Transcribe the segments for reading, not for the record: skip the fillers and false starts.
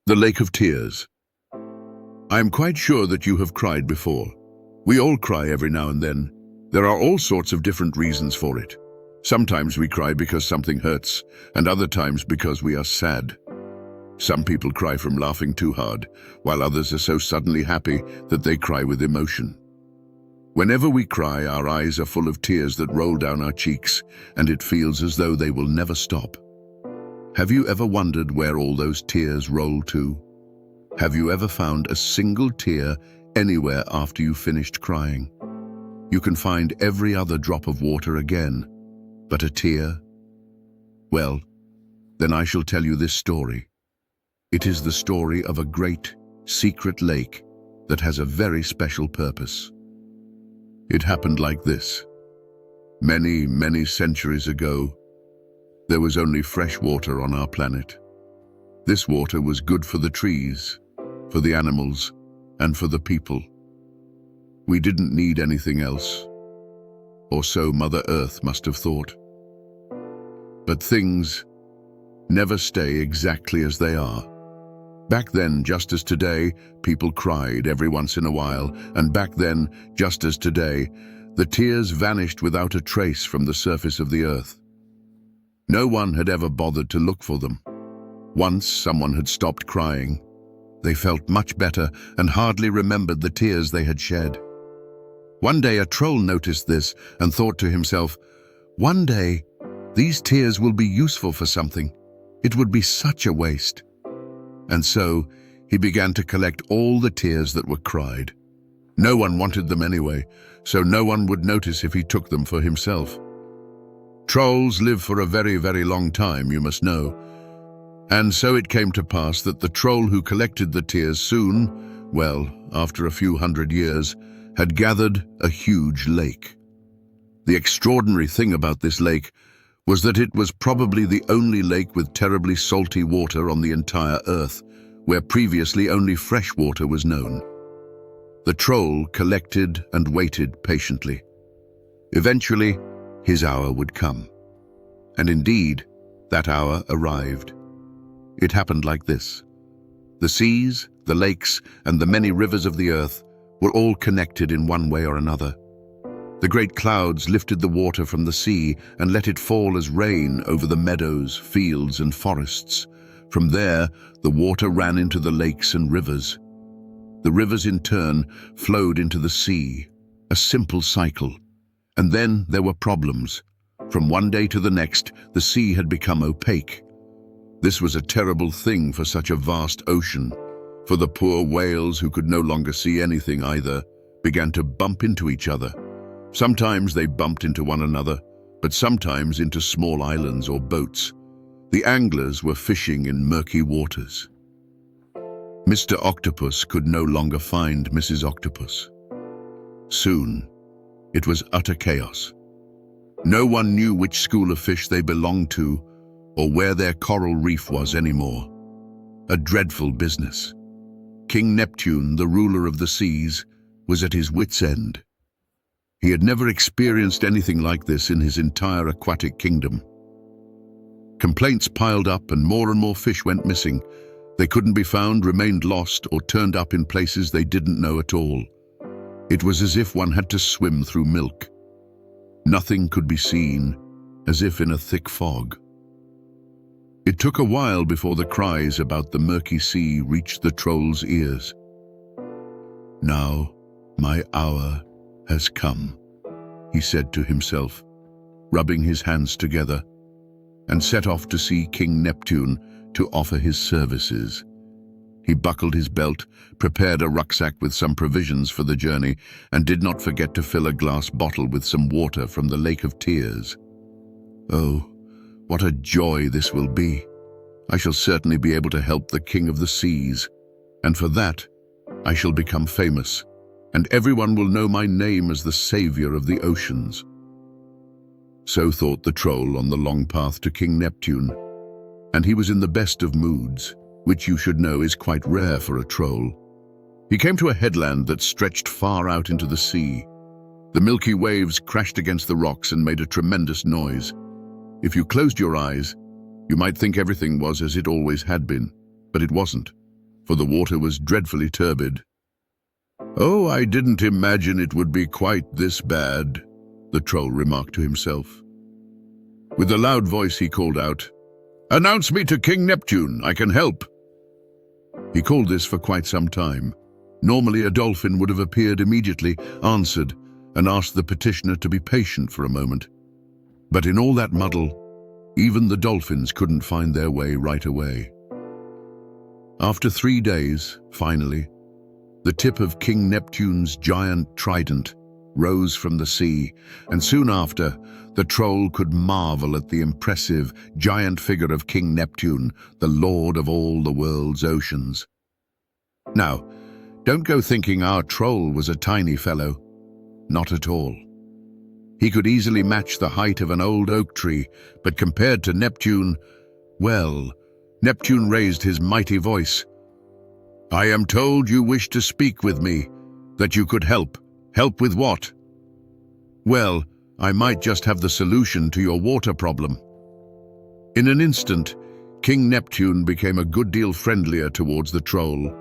The Lake of Tears. I am quite sure that you have cried before. We all cry every now and then. There are all sorts of different reasons for it. Sometimes we cry because something hurts, and other times because we are sad. Some people cry from laughing too hard, while others are so suddenly happy that they cry with emotion. Whenever we cry, our eyes are full of tears that roll down our cheeks, and it feels as though they will never stop. Have you ever wondered where all those tears roll to? Have you ever found a single tear anywhere after you finished crying? You can find every other drop of water again, but a tear? Well, then I shall tell you this story. It is the story of a great, secret lake that has a very special purpose. It happened like this. Many, many centuries ago, there was only fresh water on our planet. This water was good for the trees, for the animals, and for the people. We didn't need anything else, or so Mother Earth must have thought. But things never stay exactly as they are. Back then, just as today, people cried every once in a while, and back then, just as today, the tears vanished without a trace from the surface of the earth. No one had ever bothered to look for them. Once someone had stopped crying, they felt much better and hardly remembered the tears they had shed. One day a troll noticed this and thought to himself, "One day, these tears will be useful for something. It would be such a waste." And so, he began to collect all the tears that were cried. No one wanted them anyway, so no one would notice if he took them for himself. Trolls live for a very, very long time, you must know. And so it came to pass that the troll who collected the tears soon, well, after a few hundred years, had gathered a huge lake. The extraordinary thing about this lake was that it was probably the only lake with terribly salty water on the entire earth, where previously only fresh water was known. The troll collected and waited patiently. Eventually, his hour would come. And indeed, that hour arrived. It happened like this. The seas, the lakes, and the many rivers of the earth were all connected in one way or another. The great clouds lifted the water from the sea and let it fall as rain over the meadows, fields, and forests. From there, the water ran into the lakes and rivers. The rivers in turn flowed into the sea, a simple cycle. And then there were problems. From one day to the next, the sea had become opaque. This was a terrible thing for such a vast ocean, for the poor whales who could no longer see anything either began to bump into each other. Sometimes they bumped into one another, but sometimes into small islands or boats. The anglers were fishing in murky waters. Mr. Octopus could no longer find Mrs. Octopus. Soon, it was utter chaos. No one knew which school of fish they belonged to or where their coral reef was anymore. A dreadful business. King Neptune, the ruler of the seas, was at his wits' end. He had never experienced anything like this in his entire aquatic kingdom. Complaints piled up and more fish went missing. They couldn't be found, remained lost, or turned up in places they didn't know at all. It was as if one had to swim through milk. Nothing could be seen, as if in a thick fog. It took a while before the cries about the murky sea reached the troll's ears. "Now my hour has come," he said to himself, rubbing his hands together, and set off to see King Neptune to offer his services. He buckled his belt, prepared a rucksack with some provisions for the journey, and did not forget to fill a glass bottle with some water from the Lake of Tears. Oh, what a joy this will be! I shall certainly be able to help the King of the Seas, and for that I shall become famous, and everyone will know my name as the Savior of the Oceans. So thought the troll on the long path to King Neptune, and he was in the best of moods, which you should know is quite rare for a troll. He came to a headland that stretched far out into the sea. The milky waves crashed against the rocks and made a tremendous noise. If you closed your eyes, you might think everything was as it always had been, but it wasn't. for the water was dreadfully turbid. "Oh, I didn't imagine it would be quite this bad," the troll remarked to himself. With a loud voice he called out, "Announce me to King Neptune, I can help." He called this for quite some time. Normally a dolphin would have appeared immediately, answered, and asked the petitioner to be patient for a moment. But in all that muddle, even the dolphins couldn't find their way right away. After 3 days, finally, the tip of King Neptune's giant trident rose from the sea, and soon after, the troll could marvel at the impressive, giant figure of King Neptune, the lord of all the world's oceans. Now, don't go thinking our troll was a tiny fellow. Not at all. He could easily match the height of an old oak tree, but compared to Neptune, well, Neptune raised his mighty voice. "I am told you wish to speak with me, that you could help. Help with what?" "Well, I might just have the solution to your water problem." In an instant, King Neptune became a good deal friendlier towards the troll.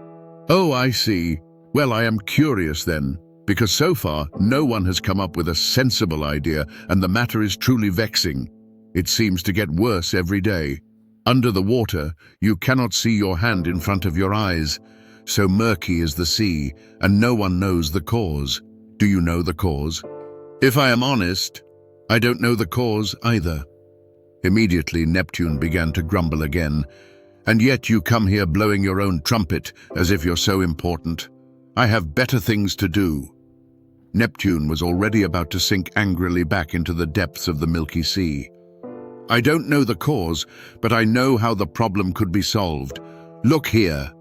"Oh, I see. Well, I am curious then, because so far no one has come up with a sensible idea, and the matter is truly vexing. It seems to get worse every day. Under the water, you cannot see your hand in front of your eyes. So murky is the sea, and no one knows the cause. Do you know the cause?" "If I am honest, I don't know the cause either." Immediately Neptune began to grumble again. "And yet you come here blowing your own trumpet, as if you're so important. I have better things to do." Neptune was already about to sink angrily back into the depths of the Milky Sea. "I don't know the cause, but I know how the problem could be solved. Look here."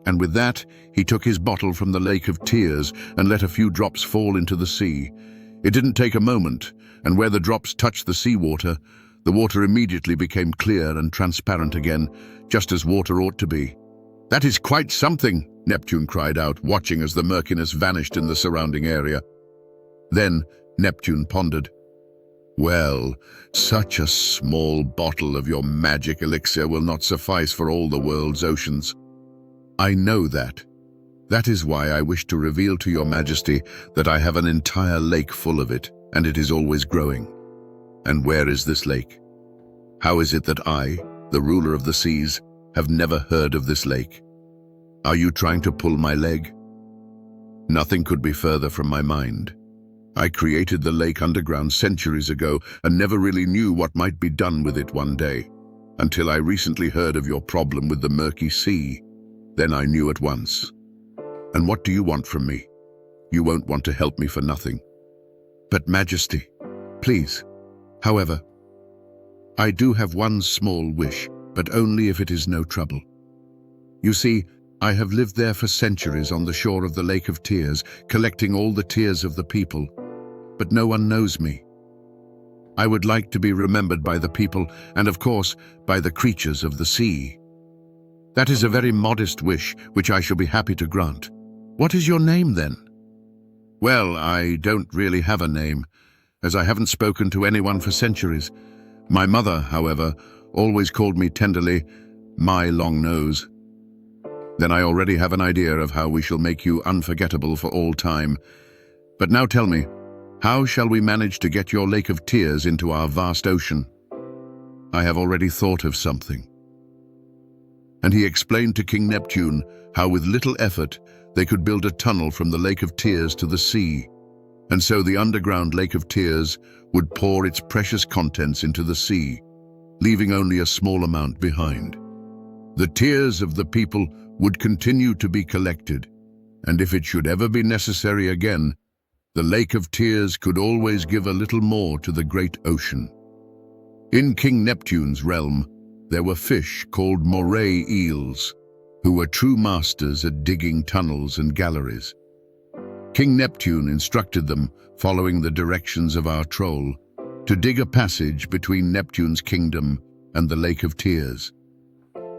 And with that, he took his bottle from the Lake of Tears and let a few drops fall into the sea. It didn't take a moment, and where the drops touched the seawater, the water immediately became clear and transparent again, just as water ought to be. "That is quite something," Neptune cried out, watching as the murkiness vanished in the surrounding area. Then Neptune pondered. "Well, such a small bottle of your magic elixir will not suffice for all the world's oceans. I know that. That is why I wish to reveal to your majesty that I have an entire lake full of it, and it is always growing. And where is this lake? How is it that I, the ruler of the seas, have never heard of this lake? Are you trying to pull my leg? Nothing could be further from my mind. I created the lake underground centuries ago and never really knew what might be done with it one day, until I recently heard of your problem with the murky sea. Then I knew at once. And what do you want from me? You won't want to help me for nothing." "But Majesty, please. However, I do have one small wish, but only if it is no trouble. You see, I have lived there for centuries on the shore of the Lake of Tears, collecting all the tears of the people, but no one knows me. I would like to be remembered by the people and, of course, by the creatures of the sea. That is a very modest wish, which I shall be happy to grant. What is your name, then?" "Well, I don't really have a name, as I haven't spoken to anyone for centuries. My mother, however, always called me tenderly, my long nose. Then I already have an idea of how we shall make you unforgettable for all time. But now tell me, how shall we manage to get your Lake of Tears into our vast ocean?" "I have already thought of something." And he explained to King Neptune how with little effort they could build a tunnel from the Lake of Tears to the sea, and so the underground Lake of Tears would pour its precious contents into the sea, leaving only a small amount behind. The tears of the people would continue to be collected, and if it should ever be necessary again, the Lake of Tears could always give a little more to the great ocean. In King Neptune's realm, there were fish called moray eels, who were true masters at digging tunnels and galleries. King Neptune instructed them, following the directions of our troll, to dig a passage between Neptune's kingdom and the Lake of Tears.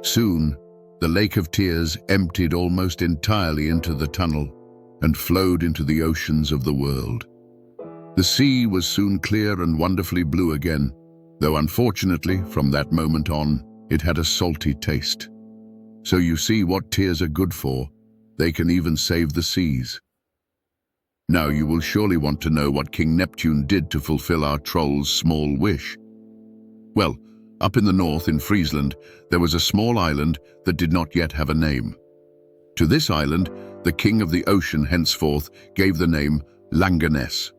Soon, the Lake of Tears emptied almost entirely into the tunnel and flowed into the oceans of the world. The sea was soon clear and wonderfully blue again, though unfortunately, from that moment on, it had a salty taste. So you see what tears are good for. They can even save the seas. Now you will surely want to know what King Neptune did to fulfill our troll's small wish. Well, up in the north in Friesland, there was a small island that did not yet have a name. To this island, the king of the ocean henceforth gave the name Langaness.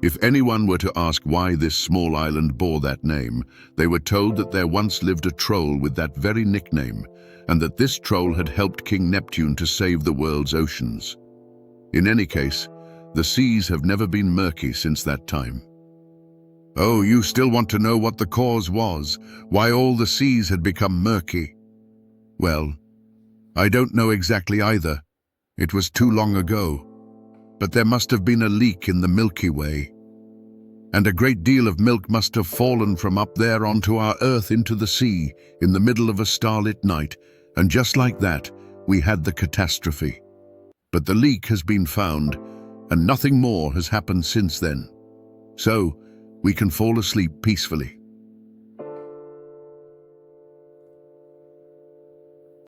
If anyone were to ask why this small island bore that name, they were told that there once lived a troll with that very nickname, and that this troll had helped King Neptune to save the world's oceans. In any case, the seas have never been murky since that time. Oh, you still want to know what the cause was, why all the seas had become murky? Well, I don't know exactly either. It was too long ago. But there must have been a leak in the Milky Way. And a great deal of milk must have fallen from up there onto our Earth into the sea in the middle of a starlit night, and just like that, we had the catastrophe. But the leak has been found, and nothing more has happened since then. So, we can fall asleep peacefully.